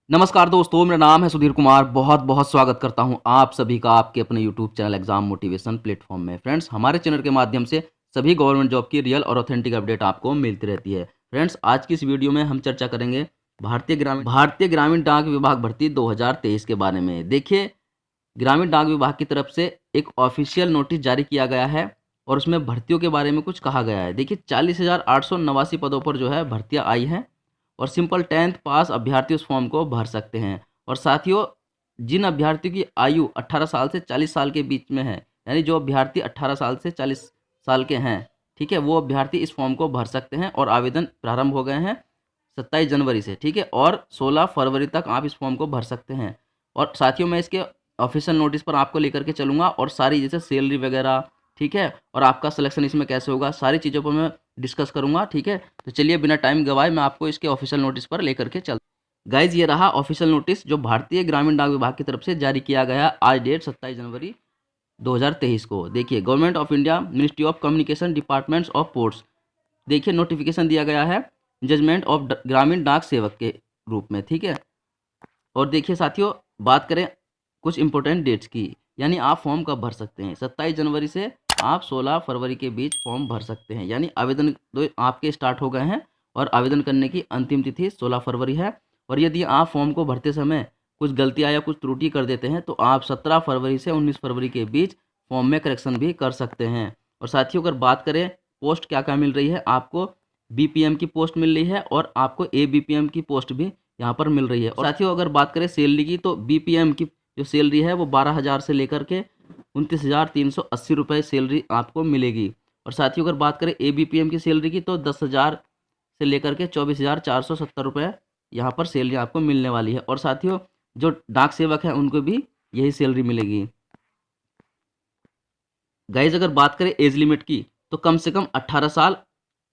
नमस्कार दोस्तों, मेरा नाम है सुधीर कुमार। बहुत बहुत स्वागत करता हूं आप सभी का आपके अपने YouTube channel exam motivation platform में। फ्रेंड्स, हमारे चैनल के माध्यम से सभी गवर्नमेंट जॉब की रियल और ऑथेंटिक अपडेट आपको मिलती रहती है। फ्रेंड्स, आज की इस वीडियो में हम चर्चा करेंगे भारतीय ग्रामीण डाक विभाग भर्ती 2023 के बारे में। देखिए, ग्रामीण डाक विभाग की तरफ से एक ऑफिशियल नोटिस जारी किया गया है और उसमें भर्तियों के बारे में कुछ कहा गया है। देखिए, 40,889 पदों पर जो है भर्तियां आई हैं और सिंपल 10th पास अभ्यर्थी उस फॉर्म को भर सकते हैं। और साथियों, जिन अभ्यर्थियों की आयु 18 साल से 40 साल के बीच में है, यानी जो अभ्यर्थी 18 साल से 40 साल के हैं, ठीक है, वो अभ्यर्थी इस फॉर्म को भर सकते हैं और आवेदन प्रारंभ हो गए हैं 27 जनवरी से, ठीक है, और 16 फरवरी तक आप इस फॉर्म को भर सकते हैं। और साथियों, मैं इसके ऑफिशियल नोटिस पर आपको लेकर के चलूँगा और सारी जैसे सैलरी वगैरह, ठीक है, और आपका सिलेक्शन इसमें कैसे होगा, सारी चीज़ों पर मैं डिस्कस करूँगा, ठीक है। तो चलिए बिना टाइम गवाए मैं आपको इसके ऑफिशियल नोटिस पर लेकर के चल गाइज, ये रहा ऑफिशियल नोटिस जो भारतीय ग्रामीण डाक विभाग की तरफ से जारी किया गया आज डेट 27 जनवरी 2023 को। देखिए, government of India, ministry of communication, departments of ports, देखिए नोटिफिकेशन दिया गया है जजमेंट ऑफ ग्रामीण डाक सेवक के रूप में, ठीक है। और देखिए साथियों, बात करें कुछ इंपॉर्टेंट डेट्स की, यानी आप फॉर्म कब भर सकते हैं। 27 जनवरी से आप 16 फरवरी के बीच फॉर्म भर सकते हैं, यानी आवेदन तो आपके स्टार्ट हो गए हैं और आवेदन करने की अंतिम तिथि 16 फरवरी है। और यदि आप फॉर्म को भरते समय कुछ गलतियाँ या कुछ त्रुटि कर देते हैं तो आप 17 फरवरी से 19 फरवरी के बीच फॉर्म में करेक्शन भी कर सकते हैं। और साथियों, अगर बात करें पोस्ट क्या क्या मिल रही है, आपको बीपीएम की पोस्ट मिल रही है और आपको एबीपीएम की पोस्ट भी यहाँ पर मिल रही है। और साथियों, अगर बात करें सैलरी की, तो बीपीएम की जो सैलरी है वो 12,000 से लेकर के 29,380 रुपये सैलरी आपको मिलेगी। और साथियों, अगर बात करें एबीपीएम की सैलरी की, तो 10,000 से लेकर के 24,470 रुपये यहाँ पर सैलरी आपको मिलने वाली है। और साथियों, जो डाक सेवक हैं उनको भी यही सैलरी मिलेगी। गाइज, अगर बात करें एज लिमिट की, तो कम से कम 18 साल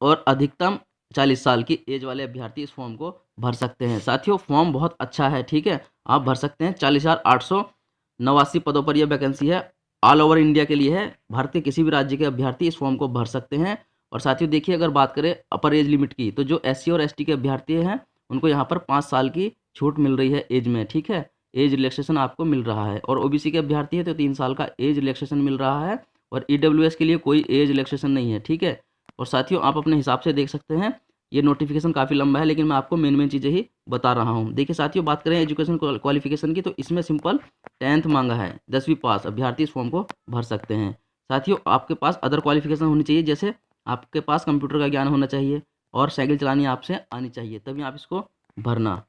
और अधिकतम 40 साल की एज वाले अभ्यर्थी इस फॉर्म को भर सकते हैं। साथियों, फॉर्म बहुत अच्छा है, ठीक है, आप भर सकते हैं। 40,889 पदों पर यह वैकेंसी है, ऑल ओवर इंडिया के लिए है। भारत के किसी भी राज्य के अभ्यर्थी इस फॉर्म को भर सकते हैं। और साथियों देखिए, अगर बात करें अपर एज लिमिट की, तो जो एससी और एसटी के अभ्यर्थी हैं उनको यहाँ पर 5 साल की छूट मिल रही है एज में, ठीक है, एज रिलैक्सेशन आपको मिल रहा है। और ओबीसी के अभ्यर्थी है तो 3 साल का एज रिलैक्सेशन मिल रहा है। और ईडब्ल्यूएस के लिए कोई एज रिलैक्सेशन नहीं है, ठीक है। और साथियों, आप अपने हिसाब से देख सकते हैं, ये नोटिफिकेशन काफ़ी लंबा है लेकिन मैं आपको मेन मेन चीज़ें ही बता रहा हूँ। देखिए साथियों, बात करें एजुकेशन क्वालिफिकेशन की, तो इसमें सिंपल 10th मांगा है, 10वीं पास अभ्यर्थी इस फॉर्म को भर सकते हैं। साथियों, आपके पास अदर क्वालिफिकेशन होनी चाहिए, जैसे आपके पास कंप्यूटर का ज्ञान होना चाहिए और साइकिल चलानी आपसे आनी चाहिए, तभी आप इसको भरना।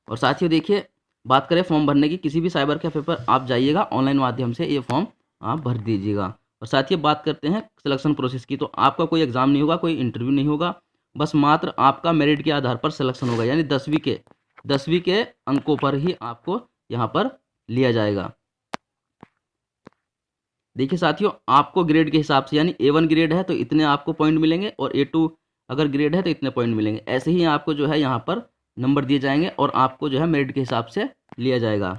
और साथियों देखिए, बात करें फॉर्म भरने की, किसी भी साइबर कैफे पर आप जाइएगा, ऑनलाइन माध्यम से ये फॉर्म आप भर दीजिएगा। और साथियों, बात करते हैं सिलेक्शन प्रोसेस की, तो आपका कोई एग्ज़ाम नहीं होगा, कोई इंटरव्यू नहीं होगा, बस मात्र आपका मेरिट के आधार पर सिलेक्शन होगा, यानी 10वीं के अंकों पर ही आपको यहाँ पर लिया जाएगा। देखिए साथियों, आपको ग्रेड के हिसाब से, यानी A1 ग्रेड है तो इतने आपको पॉइंट मिलेंगे और A2 अगर ग्रेड है तो इतने पॉइंट मिलेंगे। ऐसे ही आपको जो है यहाँ पर नंबर दिए जाएंगे और आपको जो है मेरिट के हिसाब से लिया जाएगा।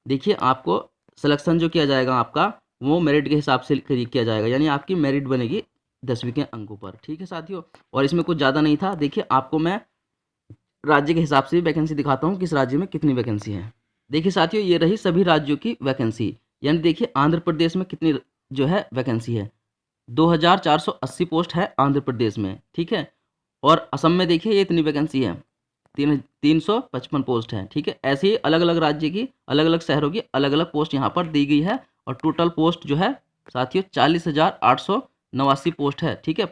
देखिए, आपको सिलेक्शन जो किया जाएगा आपका, वो मेरिट के हिसाब से किया जाएगा, यानी आपकी मेरिट बनेगी 10वीं के अंकों पर, ठीक है साथियों। और इसमें कुछ ज़्यादा नहीं था। देखिए, आपको मैं राज्य के हिसाब से भी वैकेंसी दिखाता हूँ, किस राज्य में कितनी वैकेंसी है। देखिए साथियों, ये रही सभी राज्यों की वैकेंसी, यानी देखिए आंध्र प्रदेश में कितनी जो है वैकेंसी है, 2,480 पोस्ट है आंध्र प्रदेश में, ठीक है। और असम में देखिए ये इतनी वैकेंसी है, 355 पोस्ट है, ठीक है। ऐसे ही अलग अलग राज्य की, अलग अलग शहरों की अलग अलग पोस्ट यहाँ पर दी गई है। और टोटल पोस्ट जो है साथियों 40,889 पोस्ट है, ठीक है,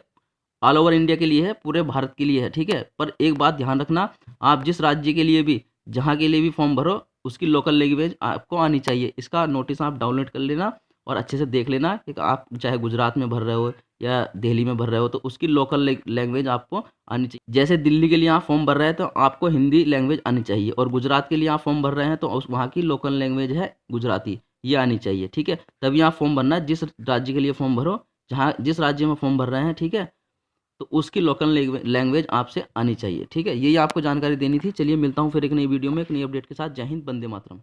ऑल ओवर इंडिया के लिए है, पूरे भारत के लिए है, ठीक है। पर एक बात ध्यान रखना, आप जिस राज्य के लिए भी, जहाँ के लिए भी फॉर्म भरो, उसकी लोकल लैंग्वेज आपको आनी चाहिए। इसका नोटिस आप डाउनलोड कर लेना और अच्छे से देख लेना कि आप चाहे गुजरात में भर रहे हो या दिल्ली में भर रहे हो, तो उसकी लोकल लैंग्वेज आपको आनी चाहिए। जैसे दिल्ली के लिए आप फॉर्म भर रहे हैं तो आपको हिंदी लैंग्वेज आनी चाहिए, और गुजरात के लिए आप फॉर्म भर रहे हैं तो उस वहाँ की लोकल लैंग्वेज है गुजराती, ये आनी चाहिए, ठीक है। तभी आप फॉर्म भरना है, जिस राज्य के लिए फॉर्म भरो, जहाँ जिस राज्य में फॉर्म भर रहे हैं, ठीक है, तो उसकी लोकल लैंग्वेज आपसे आनी चाहिए, ठीक है। यही आपको जानकारी देनी थी। चलिए मिलता हूँ फिर एक नई वीडियो में एक नई अपडेट के साथ। जय हिंद, वंदे मातरम।